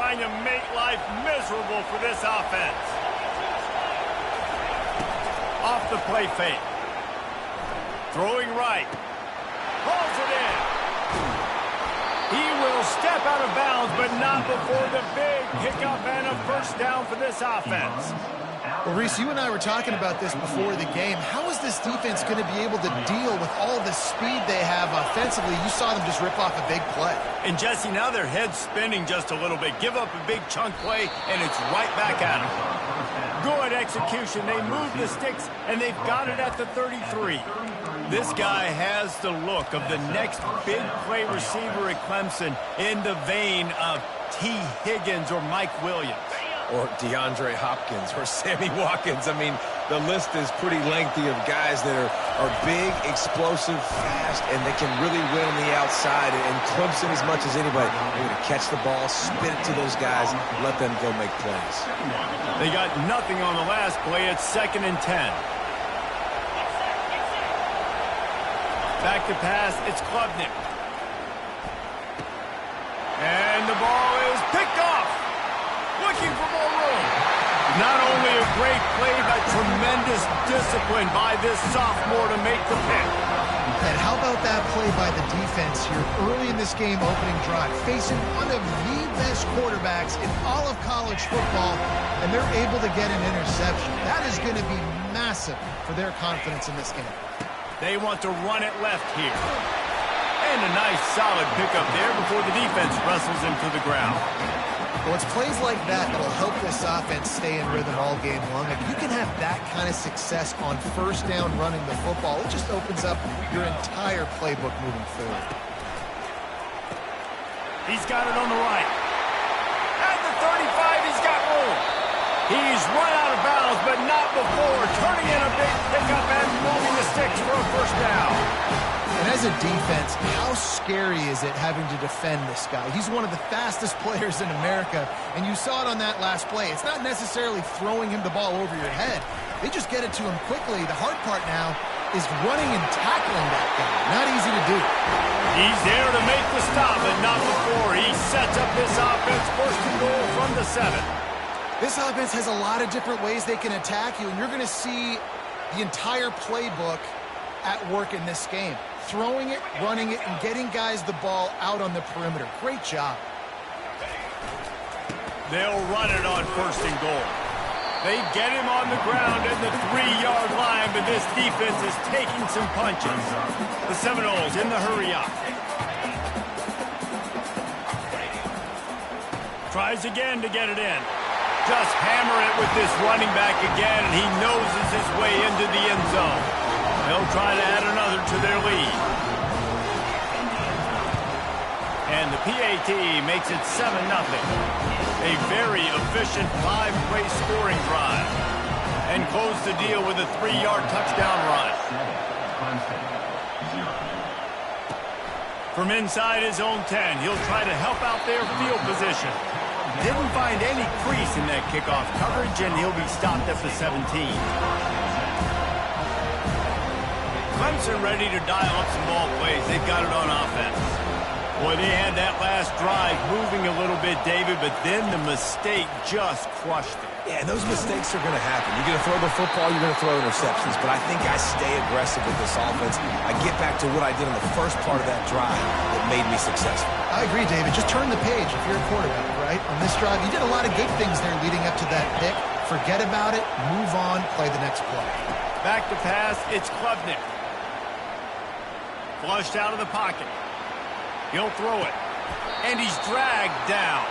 trying to make life miserable for this offense. Off the play fake. Throwing right. Pulls it in. He will step out of bounds, but not before the big pickup and a first down for this offense. Well, Reese, you and I were talking about this before the game. How is this defense going to be able to deal with all the speed they have offensively? You saw them just rip off a big play. And, Jesse, now their head's spinning just a little bit. Give up a big chunk play, and it's right back at them. Good execution. They move the sticks, and they've got it at the 33. This guy has the look of the next big play receiver at Clemson in the vein of T. Higgins or Mike Williams. Or DeAndre Hopkins or Sammy Watkins. I mean, the list is pretty lengthy of guys that are big, explosive, fast, and they can really win on the outside. And Clemson, as much as anybody, they're going to catch the ball, spin it to those guys, let them go make plays. They got nothing on the last play. It's 2nd and 10. Back to pass. It's Klubnik. And the ball is picked off. Looking for more room. Not only a great play, but tremendous discipline by this sophomore to make the pick. And how about that play by the defense here early in this game opening drive, facing one of the best quarterbacks in all of college football, and they're able to get an interception. That is going to be massive for their confidence in this game. They want to run it left here. And a nice solid pickup there before the defense wrestles him to the ground. Well, it's plays like that that'll help this offense stay in rhythm all game long. If you can have that kind of success on first down running the football, it just opens up your entire playbook moving forward. He's got it on the right. At the 35, he's got room. He's run out of bounds, but not before turning in a big pickup and moving the sticks for a first down. And as a defense, how scary is it having to defend this guy? He's one of the fastest players in America, and you saw it on that last play. It's not necessarily throwing him the ball over your head. They just get it to him quickly. The hard part now is running and tackling that guy. Not easy to do. He's there to make the stop, but not before. He sets up this offense first and goal from the 7. This offense has a lot of different ways they can attack you, and you're going to see the entire playbook at work in this game. Throwing it, running it, and getting guys the ball out on the perimeter. Great job. They'll run it on first and goal. They get him on the ground at the 3-yard line, but this defense is taking some punches. The Seminoles in the hurry up. Tries again to get it in. Just hammer it with this running back again, and he noses his way into the end zone. They'll try to add another to their lead. And the PAT makes it 7-0. A very efficient 5-play scoring drive. And close the deal with a 3-yard touchdown run. From inside his own 10, he'll try to help out their field position. Didn't find any crease in that kickoff coverage, and he'll be stopped at the 17. Clemson ready to dial up some ball plays. They've got it on offense. Boy, they had that last drive moving a little bit, David, but then the mistake just crushed it. Yeah, those mistakes are going to happen. You're going to throw the football, you're going to throw interceptions, but I think I stay aggressive with this offense. I get back to what I did in the first part of that drive that made me successful. I agree, David. Just turn the page if you're a quarterback, right? On this drive, you did a lot of good things there leading up to that pick. Forget about it, move on, play the next play. Back to pass, it's Klubnik. Flushed out of the pocket. He'll throw it. And he's dragged down.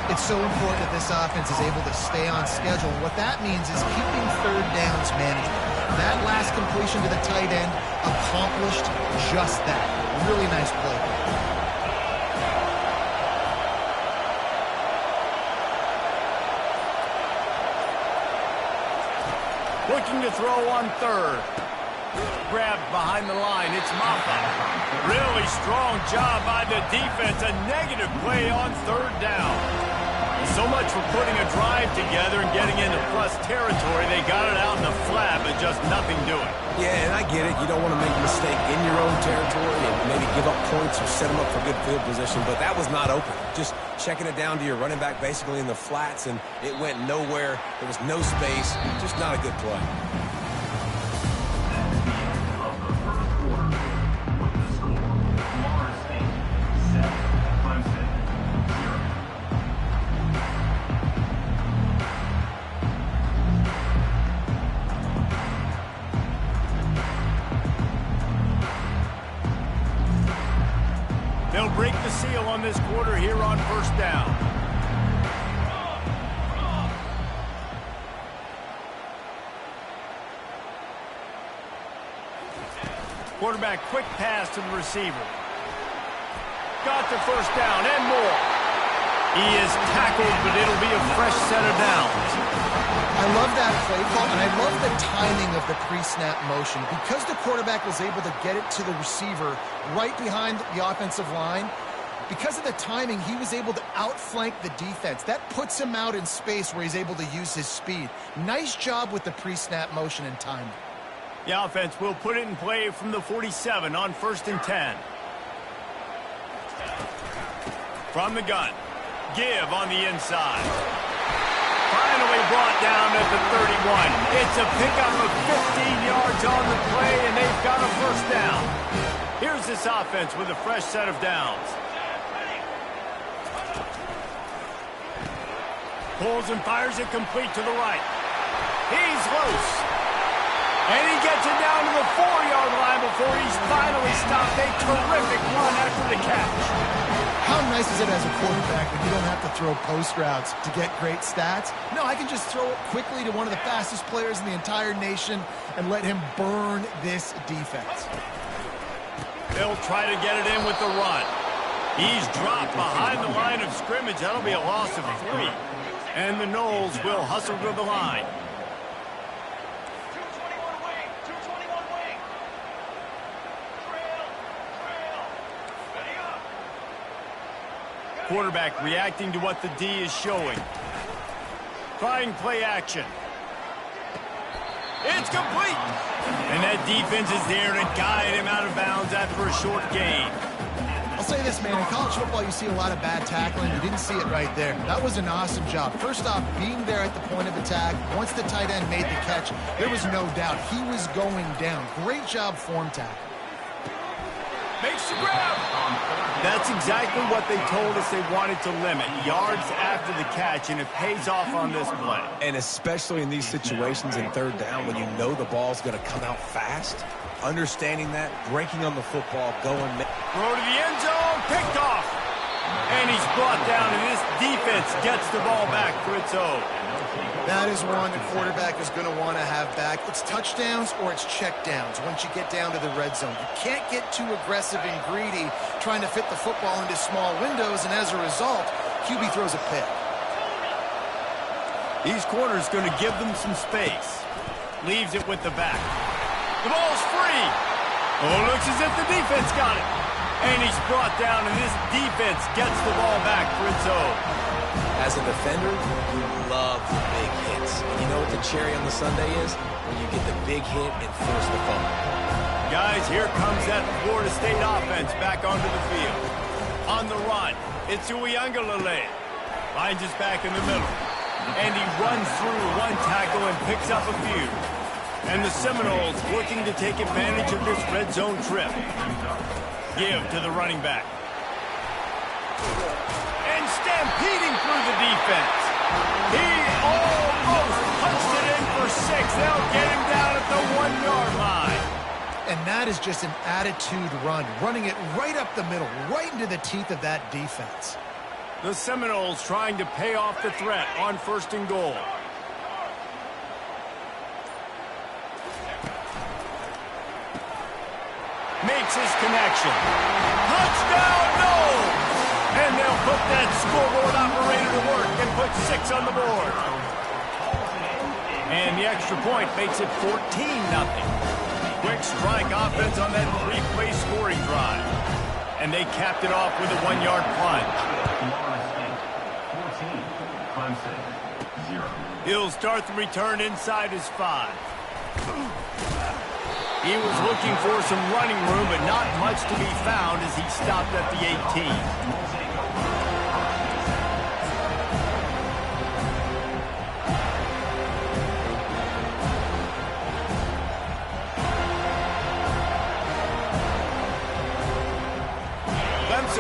It's so important that this offense is able to stay on schedule. What that means is keeping third downs manageable. That last completion to the tight end accomplished just that. Really nice play. Looking to throw on third. Grabbed behind the line. It's Maffa. Really strong job by the defense. A negative play on third down. So much for putting a drive together and getting into plus territory. They got it out in the flat, but just nothing doing. Yeah, and I get it. You don't want to make a mistake in your own territory and maybe give up points or set them up for good field position, but that was not open. Just checking it down to your running back basically in the flats, and it went nowhere. There was no space. Just not a good play. They'll break the seal on this quarter here on first down. Quarterback quick pass to the receiver. Got the first down and more. He is tackled, but it'll be a fresh set of downs. I love that play call, and I love the timing of the pre-snap motion. Because the quarterback was able to get it to the receiver right behind the offensive line, because of the timing, he was able to outflank the defense. That puts him out in space where he's able to use his speed. Nice job with the pre-snap motion and timing. The offense will put it in play from the 47 on 1st and 10. From the gun, Give on the inside. Finally brought down at the 31. It's a pickup of 15 yards on the play, and they've got a first down. Here's this offense with a fresh set of downs. Pulls and fires it complete to the right. He's loose. And he gets it down to the 4-yard line before he's finally stopped. A terrific run after the catch. How nice is it as a quarterback when you don't have to throw post routes to get great stats? No, I can just throw it quickly to one of the fastest players in the entire nation and let him burn this defense. They'll try to get it in with the run. He's dropped behind the line of scrimmage. That'll be a loss of 3. And the Noles will hustle to the line. Quarterback reacting to what the D is showing. Trying play action. It's complete. And that defense is there to guide him out of bounds after a short gain. I'll say this, man. In college football, you see a lot of bad tackling. You didn't see it right there. That was an awesome job. First off, being there at the point of attack. Once the tight end made the catch, there was no doubt he was going down. Great job form tackle. Makes the grab. That's exactly what they told us they wanted to limit. Yards after the catch, and it pays off on this play. And especially in these situations in third down when you know the ball's going to come out fast, understanding that, breaking on the football, going. Throw to the end zone, picked off. And he's brought down, and this defense gets the ball back for its own. That is one the quarterback is going to want to have back. It's touchdowns or it's checkdowns once you get down to the red zone. You can't get too aggressive and greedy trying to fit the football into small windows, and as a result, QB throws a pick. These corners going to give them some space. Leaves it with the back. The ball's free. Oh, looks as if the defense got it. And he's brought down, and this defense gets the ball back for its own. As a defender, you love the big hits. And you know what the cherry on the sundae is? When you get the big hit and force the fumble. Guys, here comes that Florida State offense back onto the field. On the run, it's Uiagalelei. Finds his back in the middle. And he runs through one tackle and picks up a few. And the Seminoles looking to take advantage of this red zone trip. Give to the running back. And stampeding through the defense. He almost punched it in for 6. They'll get him down at the 1-yard line. And that is just an attitude run, running it right up the middle, right into the teeth of that defense. The Seminoles trying to pay off the threat on 1st and goal. Makes his connection. Touchdown, no! And they'll put that scoreboard operator to work and put 6 on the board. And the extra point makes it 14-0. Quick strike offense on that 3-play scoring drive. And they capped it off with a 1-yard plunge. He'll start the return inside his 5. He was looking for some running room, but not much to be found as he stopped at the 18.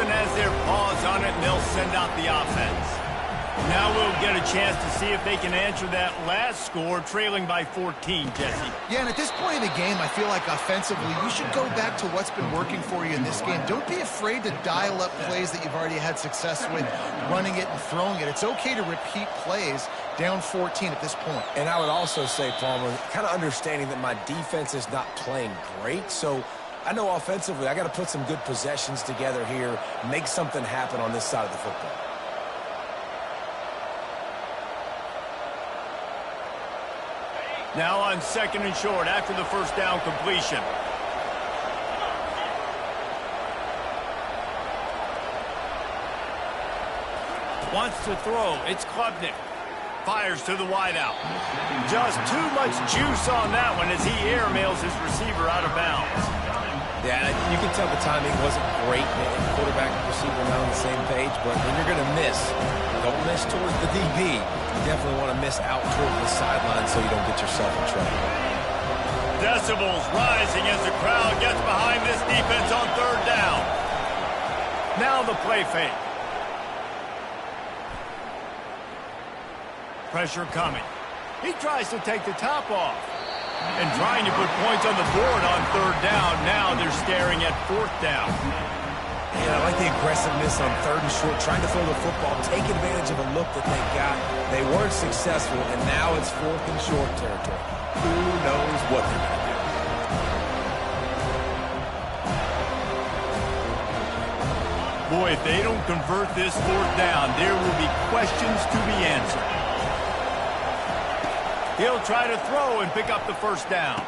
Has their paws on it, and they'll send out the offense. Now we'll get a chance to see if they can answer that last score, trailing by 14, Jesse. Yeah, and at this point in the game, I feel like offensively, you should go back to what's been working for you in this game. Don't be afraid to dial up plays that you've already had success with, running it and throwing it. It's okay to repeat plays down 14 at this point. And I would also say, Palmer, kind of understanding that my defense is not playing great, so I know offensively I got to put some good possessions together here, make something happen on this side of the football. Now on 2nd and short after the first down completion. Wants to throw. It's Klubnik. Fires to the wideout. Just too much juice on that one as he airmails his receiver out of bounds. Yeah, you can tell the timing wasn't great. Quarterback and receiver not on the same page, but when you're going to miss, don't miss towards the DB. You definitely want to miss out towards the sideline so you don't get yourself in trouble. Decibels rising as the crowd gets behind this defense on 3rd down. Now the play fake. Pressure coming. He tries to take the top off. And trying to put points on the board on 3rd down. Now they're staring at 4th down. Yeah, I like the aggressiveness on 3rd and short, trying to throw the football, take advantage of a look that they got. They weren't successful, and now it's 4th and short territory. Who knows what they're going to do? Boy, if they don't convert this 4th down, there will be questions to be answered. He'll try to throw and pick up the 1st down.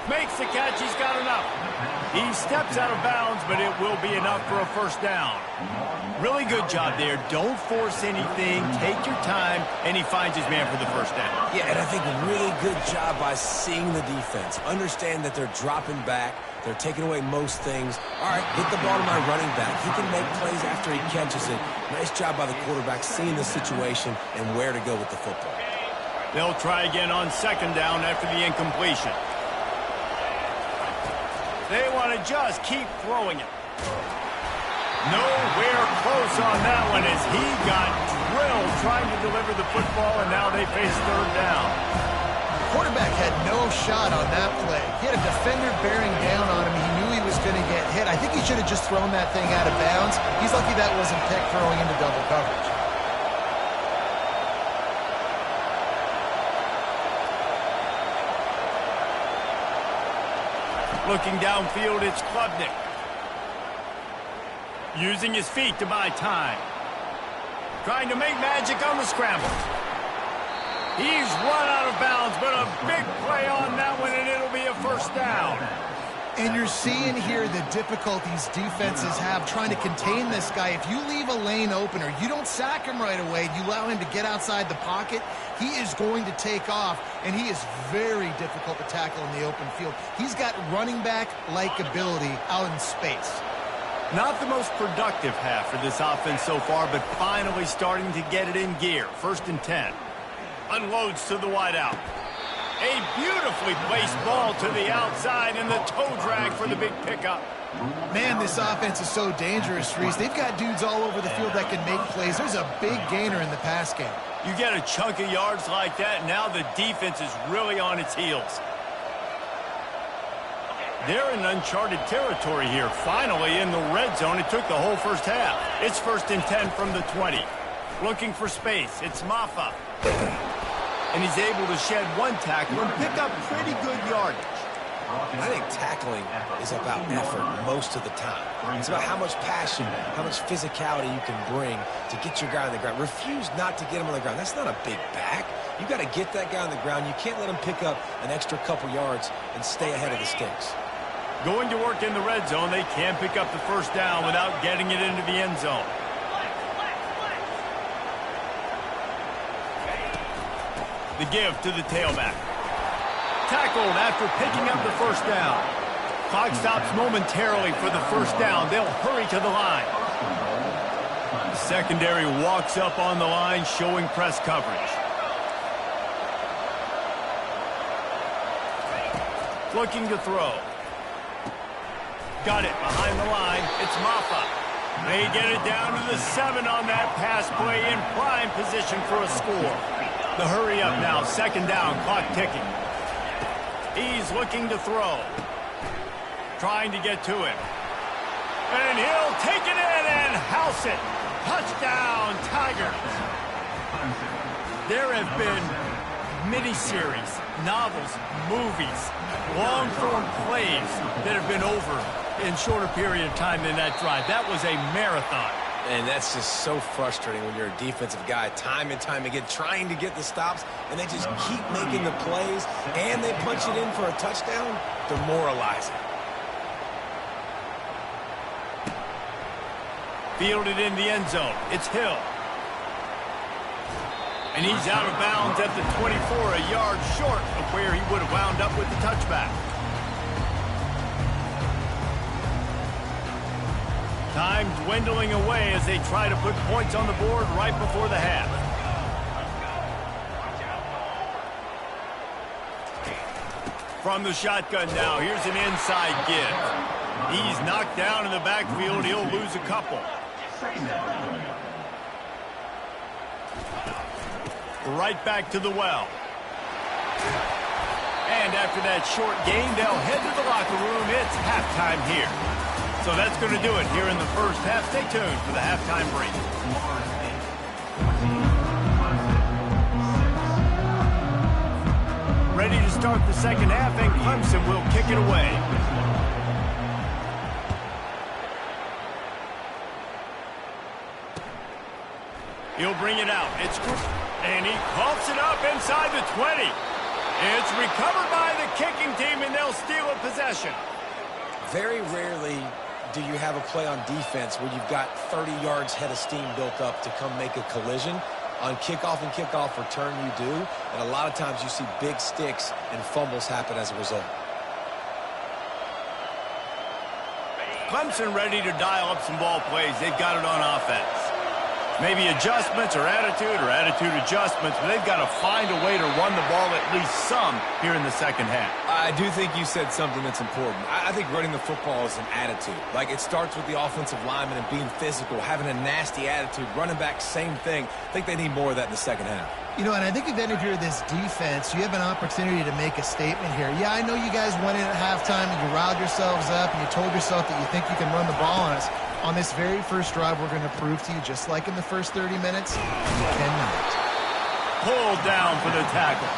Makes the catch. He's got enough. He steps out of bounds, but it will be enough for a 1st down. Really good job there. Don't force anything. Take your time, and he finds his man for the 1st down. Yeah, and I think a really good job by seeing the defense. Understand that they're dropping back. They're taking away most things. All right, get the ball to my running back. He can make plays after he catches it. Nice job by the quarterback seeing the situation and where to go with the football. They'll try again on 2nd down after the incompletion. They want to just keep throwing it. Nowhere close on that one as he got drilled trying to deliver the football, and now they face 3rd down. The quarterback had no shot on that play. He had a defender bearing down on him. He knew he was going to get hit. I think he should have just thrown that thing out of bounds. He's lucky that wasn't picked throwing into double coverage. Looking downfield, it's Klubnik. Using his feet to buy time. Trying to make magic on the scramble. He's run out of bounds, but a big play on that one, and it'll be a 1st down. And you're seeing here the difficulties defenses have trying to contain this guy. If you leave a lane open or you don't sack him right away, you allow him to get outside the pocket, he is going to take off, and he is very difficult to tackle in the open field. He's got running back-like ability out in space. Not the most productive half for this offense so far, but finally starting to get it in gear. 1st and 10. Unloads to the wideout. A beautifully placed ball to the outside, and the toe drag for the big pickup. Man, this offense is so dangerous, Reese. They've got dudes all over the field that can make plays. There's a big gainer in the pass game. You get a chunk of yards like that, and now the defense is really on its heels. They're in uncharted territory here. Finally in the red zone. It took the whole 1st half. It's 1st and 10 from the 20. Looking for space. It's Maffa. And he's able to shed one tackle and pick up pretty good yardage. I think tackling is about effort most of the time. It's about how much passion, how much physicality you can bring to get your guy on the ground. Refuse not to get him on the ground. That's not a big back. You got to get that guy on the ground. You can't let him pick up an extra couple yards and stay ahead of the sticks. Going to work in the red zone, they can pick up the 1st down without getting it into the end zone. The give to the tailback. Tackled after picking up the first down. Clock stops momentarily for the first down. They'll hurry to the line. The secondary walks up on the line, showing press coverage. Looking to throw. Got it behind the line. It's Maffa. They get it down to the 7 on that pass play, in prime position for a score. The hurry up now, second down, clock ticking. He's looking to throw. Trying to get to him. And he'll take it in and house it. Touchdown, Tigers. There have been miniseries, novels, movies, long-form plays that have been over in shorter period of time than that drive. That was a marathon. And that's just so frustrating when you're a defensive guy, time and time again, trying to get the stops, and they just keep making the plays, and they punch it in for a touchdown. Demoralizing. Fielded in the end zone. It's Hill. And he's out of bounds at the 24, a yard short of where he would have wound up with the touchback. Time dwindling away as they try to put points on the board right before the half. From the shotgun now, here's an inside give. He's knocked down in the backfield. He'll lose a couple. Right back to the well. And after that short gain, they'll head to the locker room. It's halftime here. So that's going to do it here in the first half. Stay tuned for the halftime break. Ready to start the second half, and Clemson will kick it away. He'll bring it out. And he pumps it up inside the 20. It's recovered by the kicking team, and they'll steal a possession. Very rarely do you have a play on defense where you've got 30 yards head of steam built up to come make a collision. On kickoff and kickoff return, you do. And a lot of times you see big sticks and fumbles happen as a result. Clemson ready to dial up some ball plays. They've got it on offense. Maybe adjustments or attitude adjustments, but they've got to find a way to run the ball at least some here in the second half. I do think you said something that's important. I think running the football is an attitude. Like, it starts with the offensive lineman and being physical, having a nasty attitude. Running back, same thing. I think they need more of that in the second half. You know, and I think if you're this defense, you have an opportunity to make a statement here. Yeah, I know you guys went in at halftime and you riled yourselves up and you told yourself that you think you can run the ball on us. On this very first drive, we're going to prove to you, just like in the first 30 minutes, you cannot. Pulled down for the tackle.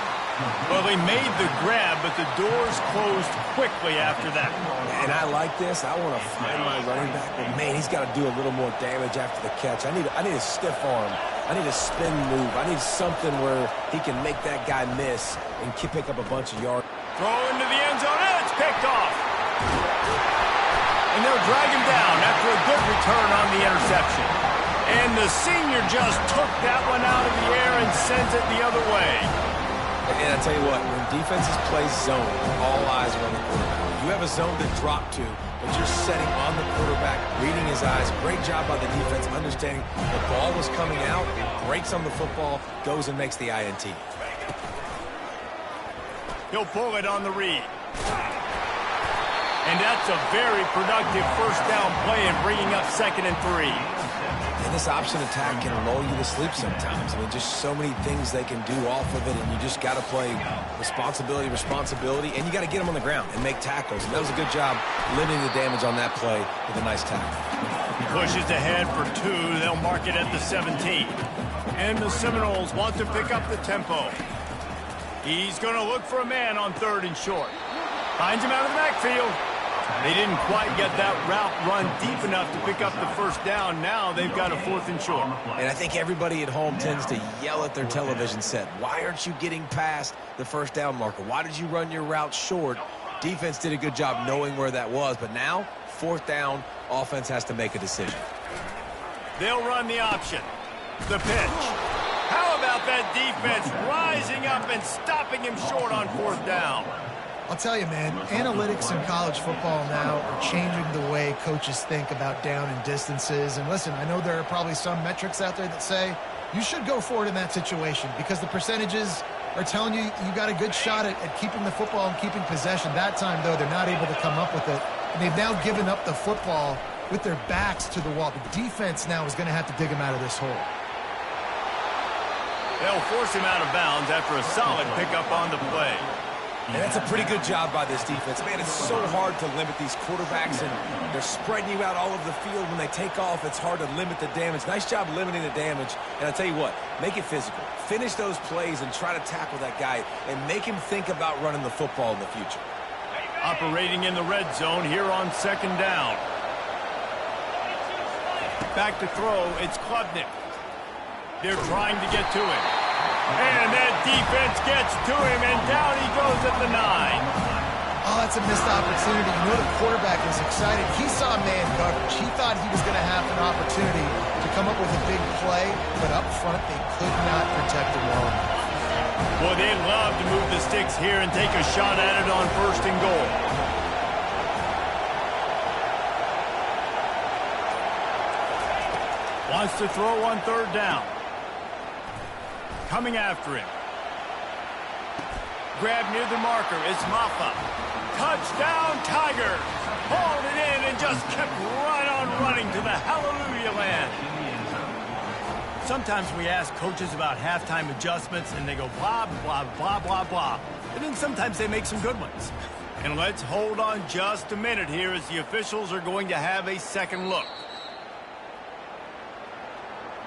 Well, they made the grab, but the doors closed quickly after that. And I like this. I want to find my running back, but man, he's got to do a little more damage after the catch. I need a stiff arm. I need a spin move. I need something where he can make that guy miss and pick up a bunch of yards. Throw into the end zone, and it's picked off. And they'll drag him down after a good return on the interception. And the senior just took that one out of the air and sends it the other way. And I tell you what, when defenses play zone, all eyes are on the quarterback. You have a zone to drop to, but you're setting on the quarterback, reading his eyes. Great job by the defense, understanding the ball was coming out, breaks on the football, goes and makes the INT. He'll pull it on the read. And that's a very productive first down play and bringing up 2nd and 3. And this option attack can lull you to sleep sometimes. I mean, just so many things they can do off of it, and you just got to play responsibility, and you got to get them on the ground and make tackles. And that was a good job limiting the damage on that play with a nice tackle. Pushes ahead for 2. They'll mark it at the 17. And the Seminoles want to pick up the tempo. He's going to look for a man on 3rd and short. Finds him out of the backfield. They didn't quite get that route run deep enough to pick up the first down. Now they've got a 4th and short. And I think everybody at home tends to yell at their television set. Why aren't you getting past the first down marker? Why did you run your route short? Defense did a good job knowing where that was. But now, 4th down, offense has to make a decision. They'll run the option. The pitch. How about that that defense rising up and stopping him short on 4th down. I'll tell you, man, analytics in college football now are changing the way coaches think about down and distances. And listen, I know there are probably some metrics out there that say you should go for it in that situation because the percentages are telling you you got a good shot at keeping the football and keeping possession. That time, though, they're not able to come up with it. And they've now given up the football with their backs to the wall. The defense now is going to have to dig him out of this hole. They'll force him out of bounds after a solid pickup on the play. And that's a pretty good job by this defense. Man, it's so hard to limit these quarterbacks, and they're spreading you out all over the field. When they take off, it's hard to limit the damage. Nice job limiting the damage. And I'll tell you what, make it physical. Finish those plays and try to tackle that guy and make him think about running the football in the future. Operating in the red zone here on 2nd down. Back to throw, it's Klubnik. They're trying to get to him. And that defense gets to him, and down he goes at the 9. Oh, that's a missed opportunity. You know the quarterback was excited. He saw man coverage. He thought he was going to have an opportunity to come up with a big play, but up front they could not protect him well enough. Boy, they'd love to move the sticks here and take a shot at it on 1st and goal. Wants to throw on 3rd down. Coming after him. Grab near the marker. It's Maffa. Touchdown, Tigers. Hauled it in and just kept right on running to the hallelujah land. Sometimes we ask coaches about halftime adjustments and they go blah, blah, blah, blah, blah. And then sometimes they make some good ones. And let's hold on just a minute here as the officials are going to have a second look.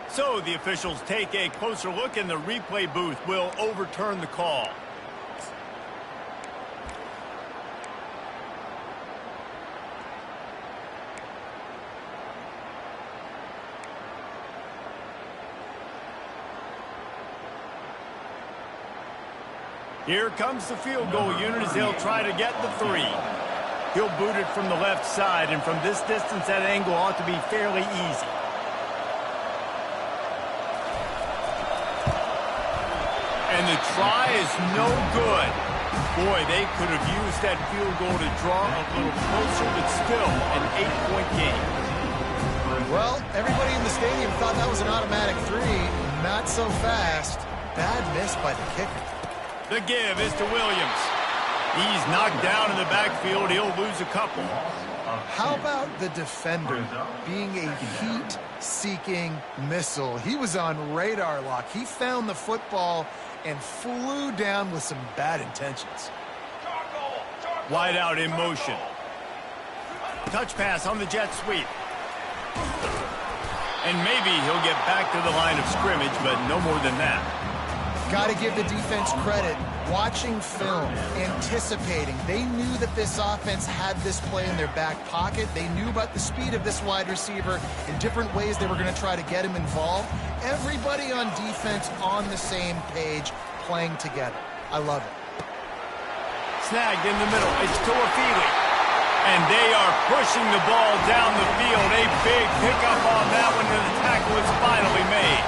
So the officials take a closer look and the replay booth will overturn the call. Here comes the field goal unit as they'll try to get the 3. He'll boot it from the left side, and from this distance, that angle ought to be fairly easy. And the try is no good. Boy, they could have used that field goal to draw a little closer, but still an 8-point game. Well, everybody in the stadium thought that was an automatic 3. Not so fast. Bad miss by the kicker. The give is to Williams. He's knocked down in the backfield. He'll lose a couple. How about the defender being a heat-seeking missile? He was on radar lock. He found the football and flew down with some bad intentions. Wide out in motion. Touch pass on the jet sweep. And maybe he'll get back to the line of scrimmage, but no more than that. Got to give the defense credit. Watching film, anticipating. They knew that this offense had this play in their back pocket. They knew about the speed of this wide receiver in different ways they were going to try to get him involved. Everybody on defense on the same page, playing together. I love it. Snagged in the middle. It's Tuafili. And they are pushing the ball down the field. A big pickup on that one, and the tackle is finally made.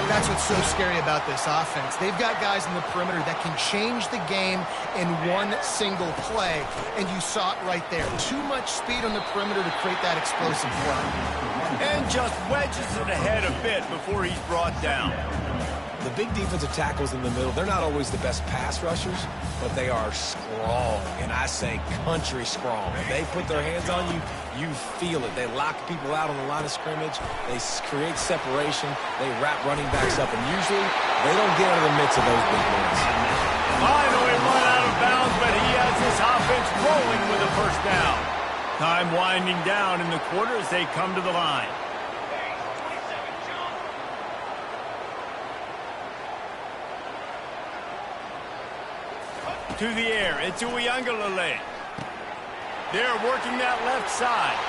That's what's so scary about this offense. They've got guys in the perimeter that can change the game in one single play, and you saw it right there. Too much speed on the perimeter to create that explosive play. And just wedges it ahead a bit before he's brought down. The big defensive tackles in the middle, they're not always the best pass rushers, but they are strong, and I say country strong. When they put their hands on you, you feel it. They lock people out on the line of scrimmage. They create separation. They wrap running backs up, and usually they don't get out of the midst of those big boys. Finally run out of bounds, but he has this offense rolling with a first down. Time winding down in the quarter as they come to the line. To the air, it's Uiagalelei. They're working that left side.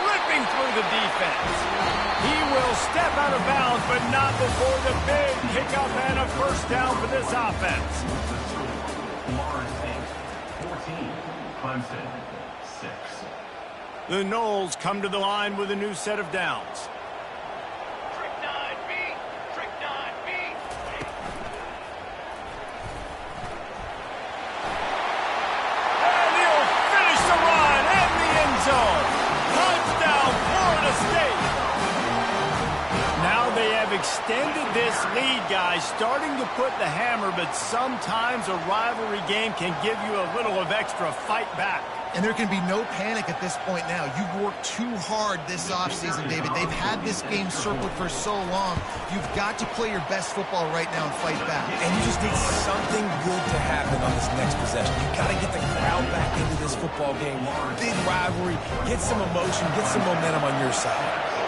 Ripping through the defense. He will step out of bounds, but not before the big pickup and a first down for this offense. The Knowles come to the line with a new set of downs. lead, guys, starting to put the hammer, but sometimes a rivalry game can give you a little of extra fight back. And there can be no panic at this point now. You've worked too hard this offseason, David. They've had this game circled for so long. You've got to play your best football right now and fight back. And you just need something good to happen on this next possession. You've got to get the crowd back into this football game. Big rivalry. Get some emotion. Get some momentum on your side.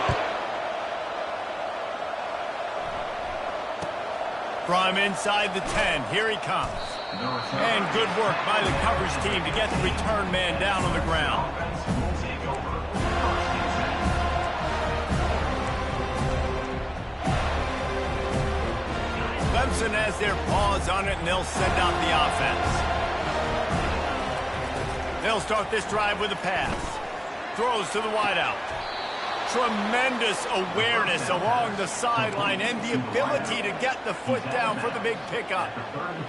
From inside the 10, here he comes. And good work by the coverage team to get the return man down on the ground. Clemson has their paws on it, and they'll send out the offense. They'll start this drive with a pass. Throws to the wideout. Tremendous awareness along the sideline and the ability to get the foot down for the big pickup.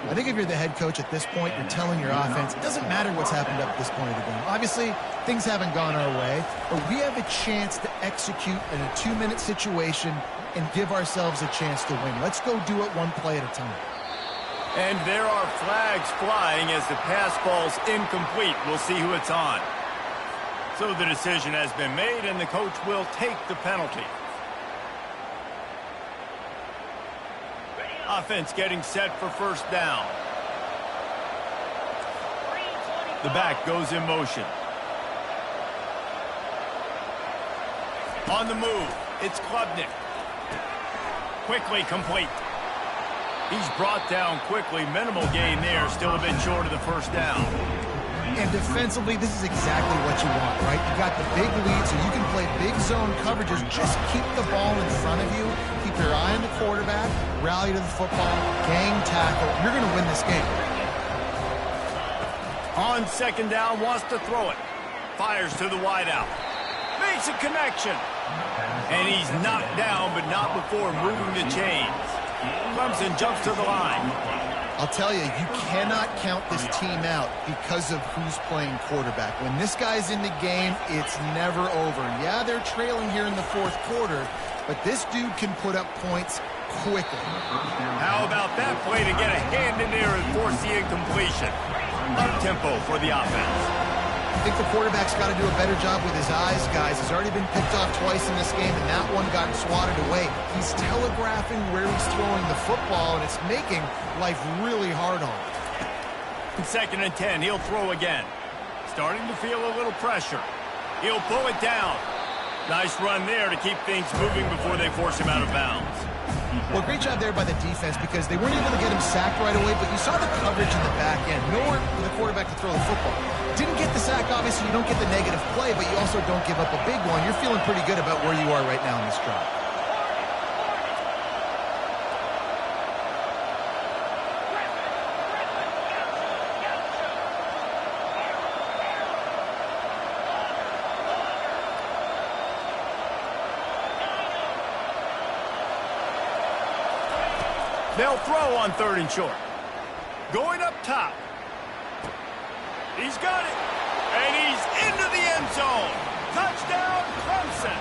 I think if you're the head coach at this point, you're telling your offense, it doesn't matter what's happened up at this point of the game. Obviously, things haven't gone our way, but we have a chance to execute in a 2-minute situation and give ourselves a chance to win. Let's go do it one play at a time. And there are flags flying as the pass ball's incomplete. We'll see who it's on. So the decision has been made, and the coach will take the penalty. Offense getting set for first down. The back goes in motion. On the move, it's Klubnik. Quickly complete. He's brought down quickly. Minimal gain there, still a bit short of the first down. And defensively, this is exactly what you want, right? You got the big lead, so you can play big zone coverages. Just keep the ball in front of you. Keep your eye on the quarterback. Rally to the football. Gang tackle. You're going to win this game. On second down, wants to throw it. Fires to the wideout. Makes a connection. And he's knocked down, but not before moving the chains. Clemson jumps to the line. I'll tell you, you cannot count this team out because of who's playing quarterback. When this guy's in the game, it's never over. Yeah, they're trailing here in the fourth quarter, but this dude can put up points quickly. How about that play to get a hand in there and force the incompletion? Up-tempo for the offense. I think the quarterback's got to do a better job with his eyes, guys. He's already been picked off twice in this game, and that one got swatted away. He's telegraphing where he's throwing the football, and it's making life really hard on him. Second and 10, he'll throw again. Starting to feel a little pressure. He'll pull it down. Nice run there to keep things moving before they force him out of bounds. Well, great job there by the defense because they weren't able to get him sacked right away, but you saw the coverage in the back end. Nowhere for the quarterback to throw the football. Didn't get the sack, obviously you don't get the negative play, but you also don't give up a big one. You're feeling pretty good about where you are right now in this drive. They'll throw on third and short. Going up top. He's got it. And he's into the end zone. Touchdown, Clemson.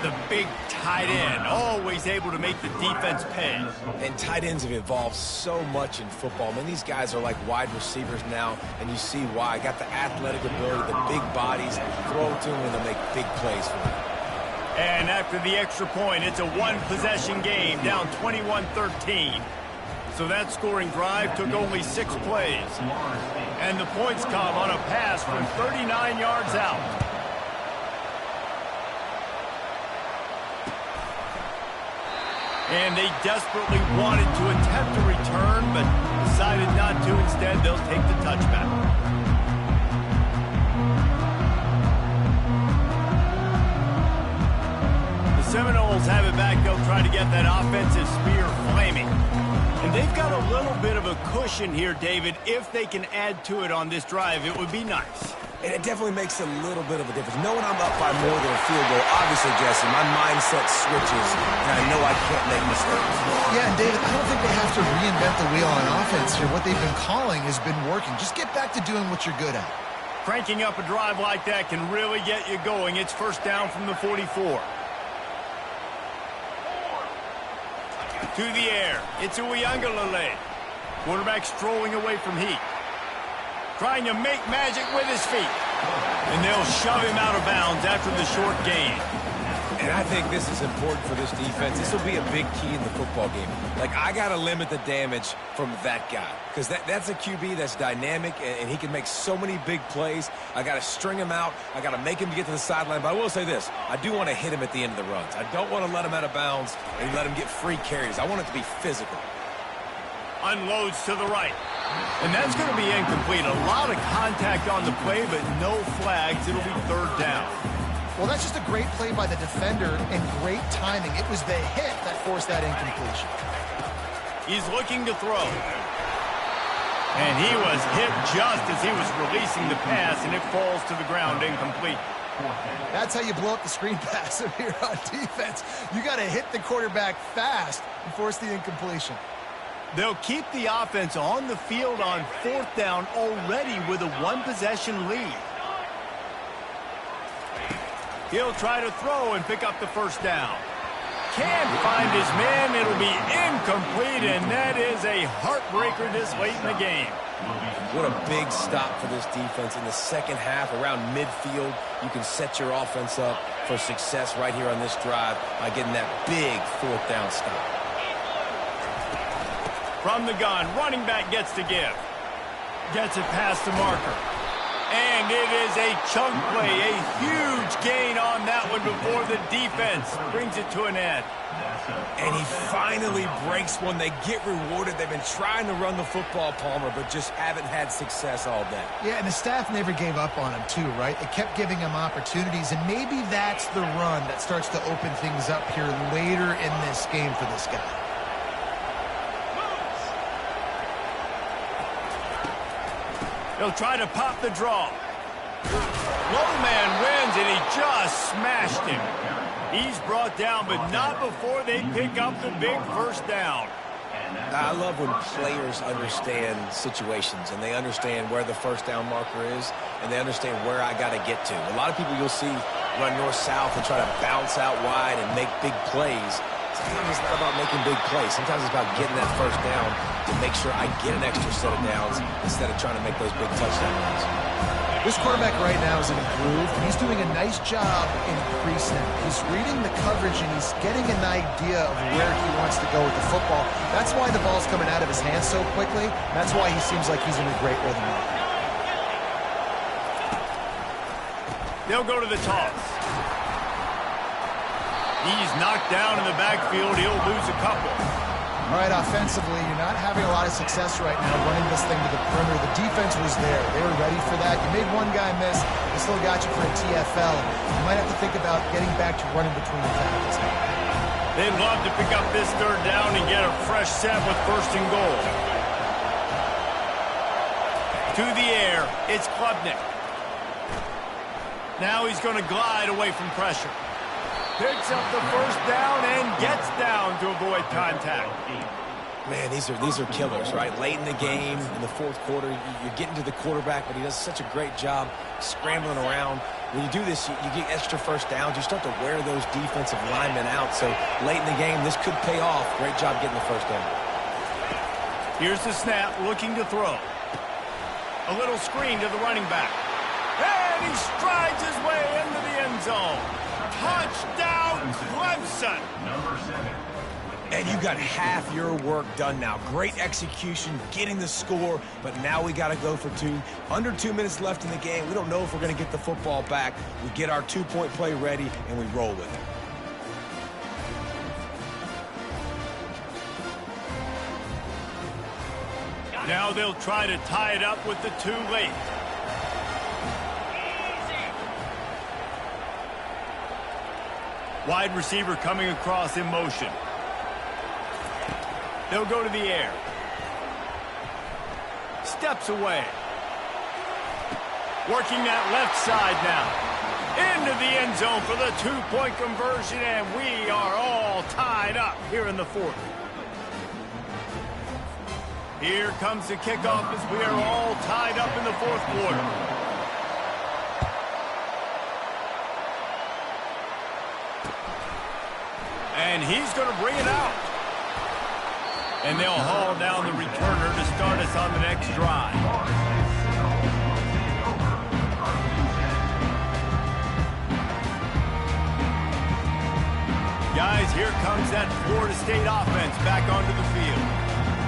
The big tight end, always able to make the defense pay. And tight ends have evolved so much in football. Man, these guys are like wide receivers now, and you see why. Got the athletic ability, the big bodies, throw to them, and they'll make big plays for them. And after the extra point, it's a one-possession game, down 21-13. So that scoring drive took only 6 plays. And the points come on a pass from 39 yards out. And they desperately wanted to attempt a return, but decided not to. Instead, they'll take the touchback. Seminoles have it back. They'll try to get that offensive spear flaming. And they've got a little bit of a cushion here, David. If they can add to it on this drive, it would be nice. And it definitely makes a little bit of a difference. Knowing I'm up by more than a field goal, obviously, Jesse, my mindset switches, and I know I can't make mistakes. Yeah, and David, I don't think they have to reinvent the wheel on offense here. What they've been calling has been working. Just get back to doing what you're good at. Cranking up a drive like that can really get you going. It's first down from the 44. To the air. It's Gggggggggg. Quarterback strolling away from heat. Trying to make magic with his feet. And they'll shove him out of bounds after the short gain. And I think this is important for this defense. This will be a big key in the football game. Like, I got to limit the damage from that guy. Because that's a QB that's dynamic, and he can make so many big plays. I got to string him out. I got to make him get to the sideline. But I will say this. I do want to hit him at the end of the runs. I don't want to let him out of bounds and let him get free carries. I want it to be physical. Unloads to the right. And that's going to be incomplete. A lot of contact on the play, but no flags. It'll be third down. Well, that's just a great play by the defender and great timing. It was the hit that forced that incompletion. He's looking to throw. And he was hit just as he was releasing the pass, and it falls to the ground incomplete. That's how you blow up the screen pass if you're on defense. You got to hit the quarterback fast and force the incompletion. They'll keep the offense on the field on fourth down already with a one-possession lead. He'll try to throw and pick up the first down. Can't find his man. It'll be incomplete, and that is a heartbreaker this late in the game. What a big stop for this defense. In the second half, around midfield, you can set your offense up for success right here on this drive by getting that big fourth down stop. From the gun, running back gets to give. Gets it past the marker. And it is a chunk play, a huge gain on that one before the defense brings it to an end. And he finally breaks one. They get rewarded. They've been trying to run the football, Palmer, but just haven't had success all day. Yeah, and the staff never gave up on him, too, right? They kept giving him opportunities, and maybe that's the run that starts to open things up here later in this game for this guy. He'll try to pop the draw. Low man wins, and he just smashed him. He's brought down, but not before they pick up the big first down. I love when players understand situations, and they understand where the first down marker is, and they understand where I got to get to. A lot of people you'll see run north-south and try to bounce out wide and make big plays. Sometimes it's not about making big plays. Sometimes it's about getting that first down to make sure I get an extra set of downs instead of trying to make those big touchdown runs. This quarterback right now is in a groove, and he's doing a nice job in pre-snap. He's reading the coverage, and he's getting an idea of where he wants to go with the football. That's why the ball's coming out of his hands so quickly. That's why he seems like he's in a great rhythm now. They'll go to the toss. He's knocked down in the backfield. He'll lose a couple. All right, offensively, you're not having a lot of success right now running this thing to the perimeter. The defense was there. They were ready for that. You made one guy miss. They still got you for a TFL. You might have to think about getting back to running between the tackles now. They'd love to pick up this third down and get a fresh set with first and goal. To the air, it's Klubnik. Now he's going to glide away from pressure. Picks up the first down and gets down to avoid contact. Man, these are killers, right? Late in the game, in the fourth quarter, you're getting to the quarterback, but he does such a great job scrambling around. When you do this, you get extra first downs. You start to wear those defensive linemen out. So late in the game, this could pay off. Great job getting the first down. Here's the snap, looking to throw. A little screen to the running back. And he strides his way into the end zone. Touchdown, Clemson. And you got half your work done now. Great execution, getting the score, but now we got to go for two. Under 2 minutes left in the game. We don't know if we're going to get the football back. We get our two-point play ready, and we roll with it. Now they'll try to tie it up with the two late. Wide receiver coming across in motion. They'll go to the air. Steps away. Working that left side now. Into the end zone for the two-point conversion, and we are all tied up here in the fourth. Here comes the kickoff as we are all tied up in the fourth quarter. And he's going to bring it out. And they'll haul down the returner to start us on the next drive. Guys, here comes that Florida State offense back onto the field.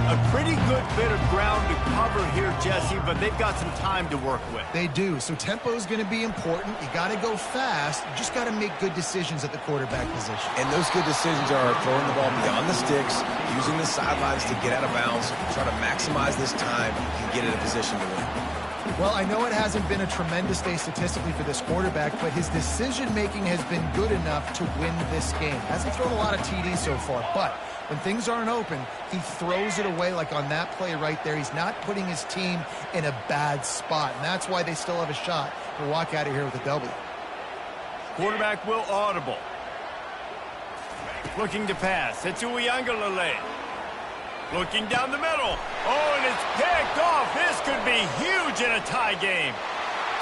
A pretty good bit of ground to cover here, Jesse, but they've got some time to work with. They do, so tempo is going to be important. You got to go fast. You just got to make good decisions at the quarterback position. And those good decisions are throwing the ball beyond the sticks, using the sidelines to get out of bounds, try to maximize this time and get in a position to win. Well, I know it hasn't been a tremendous day statistically for this quarterback, but his decision-making has been good enough to win this game. Hasn't thrown a lot of TDs so far, but when things aren't open, he throws it away like on that play right there. He's not putting his team in a bad spot, and that's why they still have a shot to walk out of here with a W. Quarterback will audible. Looking to pass. It's Gggggggggg. Looking down the middle. Oh, and it's picked off. This could be huge in a tie game.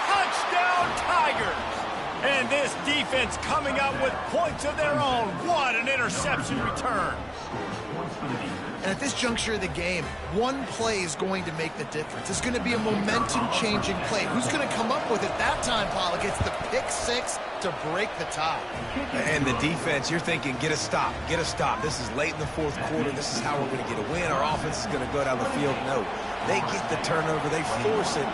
Touchdown, Tigers. And this defense coming out with points of their own. What an interception return. And at this juncture of the game, one play is going to make the difference. It's going to be a momentum-changing play. Who's going to come up with it that time, Pollock? It's the pick six to break the tie. And the defense, you're thinking, get a stop, get a stop. This is late in the fourth quarter. This is how we're going to get a win. Our offense is going to go down the field. No, they get the turnover, they force it,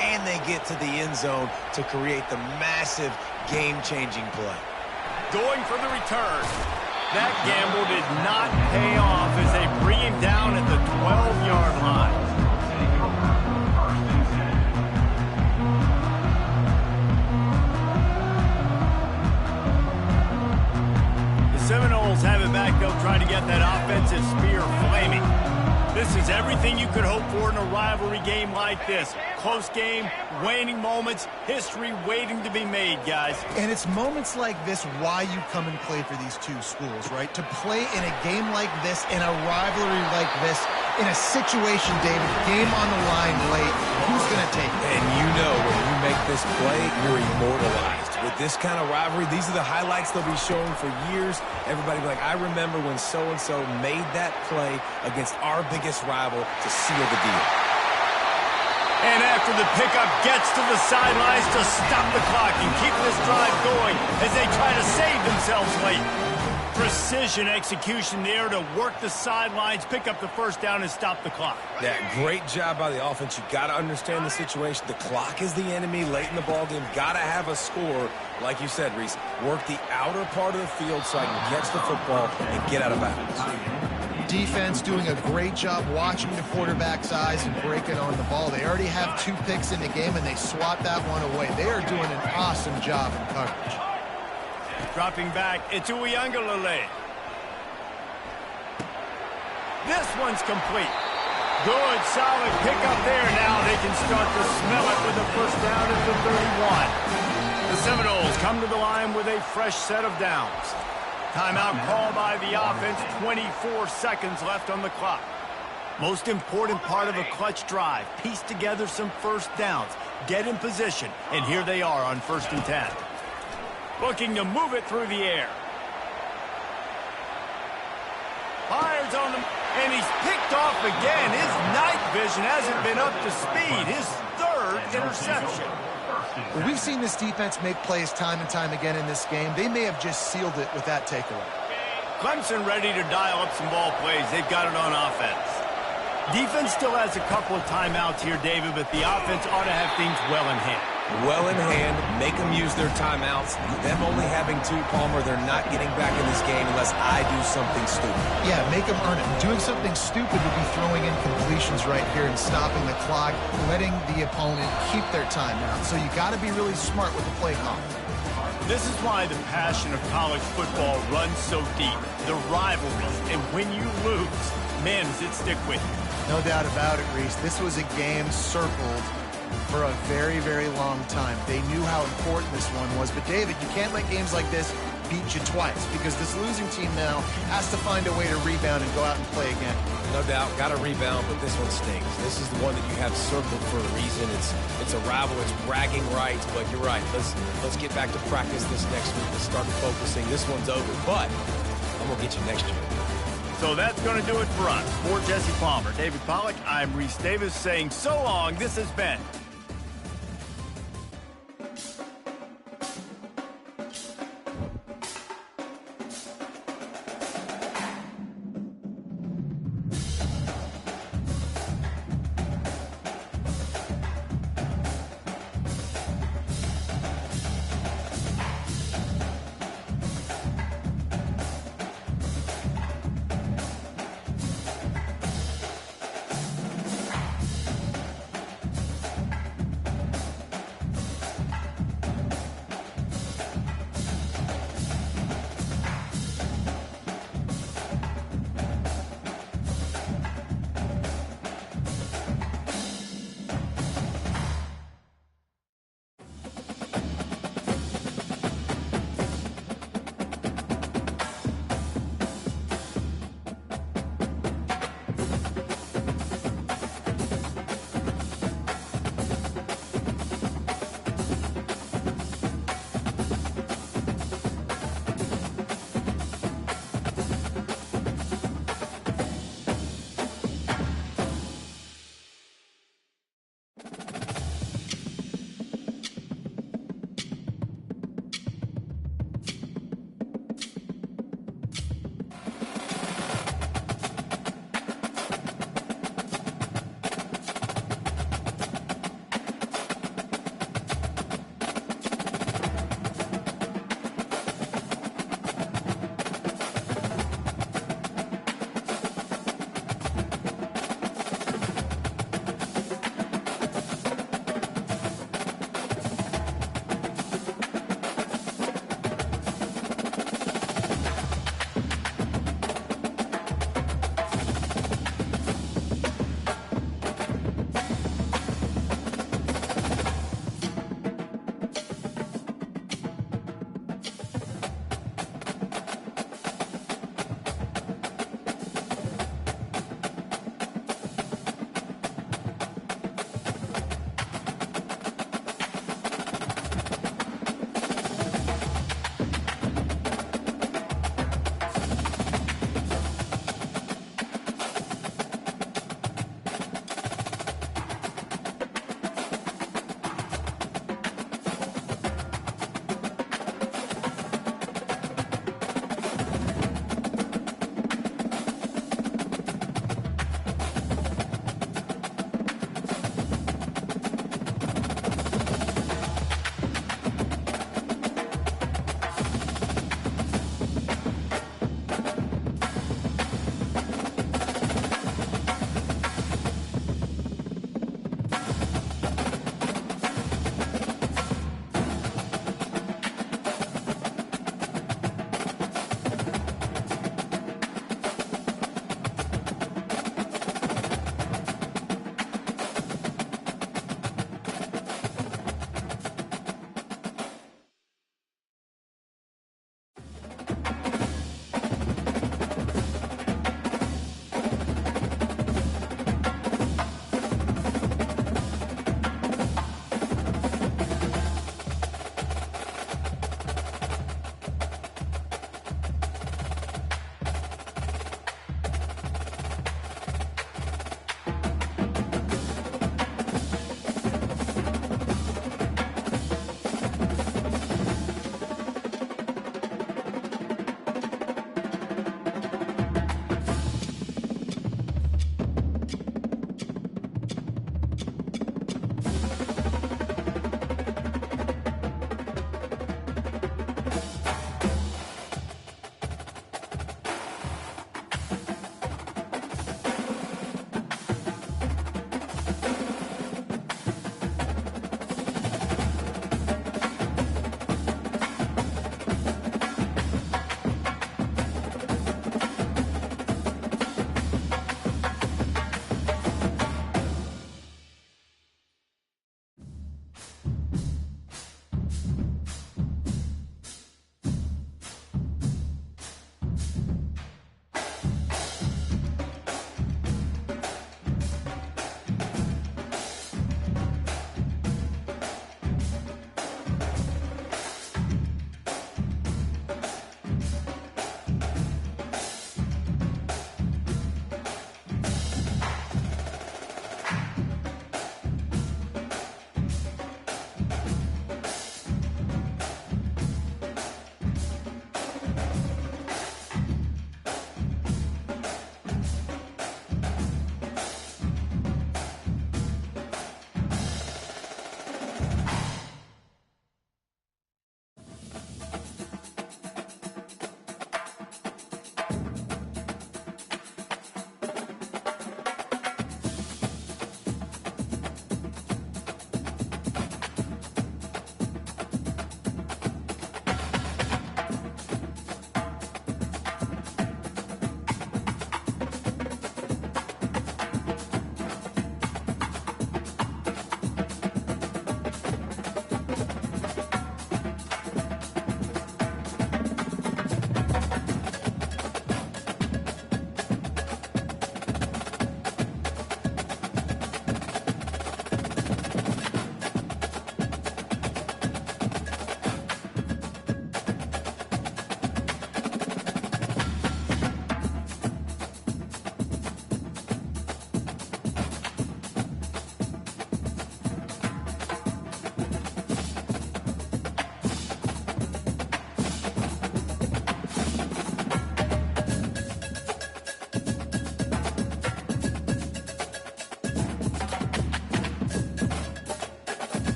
and they get to the end zone to create the massive game-changing play. Going for the return. That gamble did not pay off as they bring him down at the 12-yard line. The Seminoles have it back. They'll try to get that offensive spear flaming. This is everything you could hope for in a rivalry game like this. Close game, waning moments, history waiting to be made, guys. And it's moments like this why you come and play for these two schools, right? To play in a game like this, in a rivalry like this, in a situation, David, game on the line late, who's going to take it? And you know when you make this play, you're immortalized. With this kind of rivalry, these are the highlights they'll be showing for years. Everybody will be like, I remember when so-and-so made that play against our biggest rival to seal the deal. And after the pickup gets to the sidelines to stop the clock and keep this drive going as they try to save themselves late. Precision execution there to work the sidelines, pick up the first down, and stop the clock. Yeah, great job by the offense. You got to understand the situation. The clock is the enemy late in the ballgame. Got to have a score. Like you said, Reese, work the outer part of the field so I can catch the football and get out of bounds. Defense doing a great job watching the quarterback's eyes and breaking on the ball. They already have 2 picks in the game, and they swat that one away. They are doing an awesome job in coverage. Dropping back, it's Gggggggggg. This one's complete. Good, solid pickup there. Now they can start to smell it with a first down at the 31. The Seminoles come to the line with a fresh set of downs. Timeout called by the offense, 24 seconds left on the clock. Most important part of a clutch drive, piece together some first downs, get in position, and here they are on 1st and 10. Looking to move it through the air. Fires on them, and he's picked off again. His night vision hasn't been up to speed. His 3rd interception. Well, we've seen this defense make plays time and time again in this game. They may have just sealed it with that takeaway. Clemson ready to dial up some ball plays. They've got it on offense. Defense still has a couple of timeouts here, David, but the offense ought to have things well in hand. Well in hand, make them use their timeouts. Them only having 2, Palmer, they're not getting back in this game unless I do something stupid. Yeah, make them earn it. Doing something stupid would be throwing in completions right here and stopping the clock, letting the opponent keep their timeout. So you got to be really smart with the play call. This is why the passion of college football runs so deep. The rivalries, and when you lose, man, does it stick with you. No doubt about it, Reese. This was a game circled for a very, very long time. They knew how important this one was. But, David, you can't let games like this beat you twice because this losing team now has to find a way to rebound and go out and play again. No doubt, got to rebound, but this one stings. This is the one that you have circled for a reason. It's a rival, it's bragging rights, but you're right. Let's get back to practice this next week. Let's start focusing. This one's over, but I'm going to get you next year. So that's going to do it for us. For Jesse Palmer, David Pollack, I'm Reese Davis saying so long. This has been